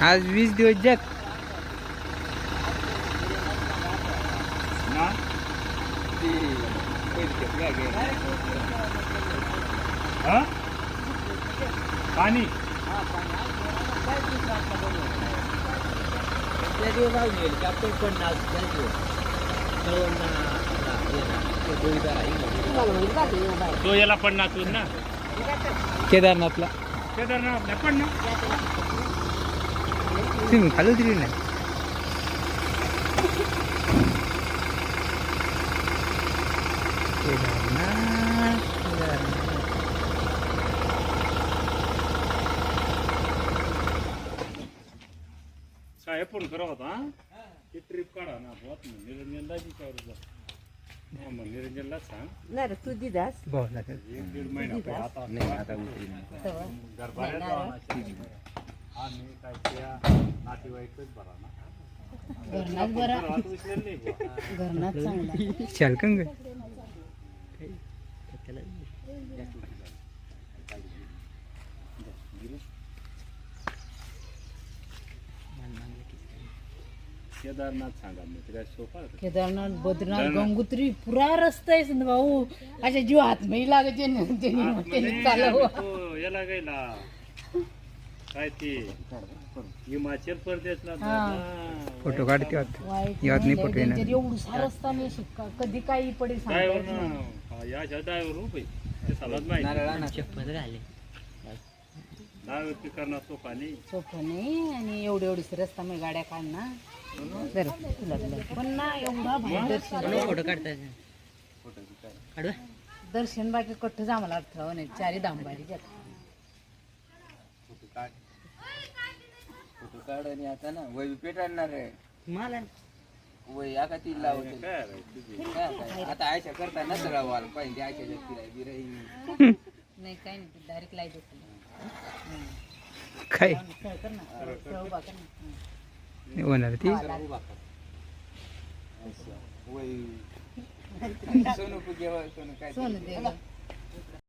आज 20 दिवस जात पाणी तो याला पडणार ना केदारनाथला केदारनाथ पण ना तुम्ही खाली तरी नाही साहेब फोन करा होता ती ट्रिप काढा ना बहुत निरंजनला विचारू मग निरंजनला सांग नाही रे, तू दिदास बोला 1-1.5 महिना आता नाही आता गरबाऱ्यात आम्ही काय त्या नातेवाईकच बरा ना घरनाच बरा घरात उचलेलं नाही बुवा. घरनाच चांगला चल कंग केदारनाथ सांगा मी तिला सोपा केदारनाथ बद्रीनाथ गंगोत्री पुरा रस्ता आहे संत भाऊ अशा जीव हात नाही लागायचे त्यांनी चालव तो याला गेला काय ते हिमाचल प्रदेशला फोटो काढते वाईट यात नाही फोटो येणार एवढं सार रस्ता नाही शिक्का कधी काही पडेल ड्रायव्हर याच्या ड्रायव्हर रुपये ते सलाद माहिती ड्रायव्हर ते करणार सोपा नाही सोपं नाही आणि एवढीच रस्ता मी गाड्या काढणार बरं तुला पण ना एवढा भारी दर्शन फोटो काढताय दर्शन बाकी कट्ट आम्हाला अठरा नाही चारी दांबारी फोटो काढ आणि आता ना वय पेट आणणार आहे मला वय आता ती लावते आता आयशा करताना तर वाल पाहिजे आयशा जास्ती राही नाही काही नाही डायरेक्ट लाईट होतं काय कर ना उभा कर ना होणार ती वय सोनू पूजा सोनू काय सोनं दे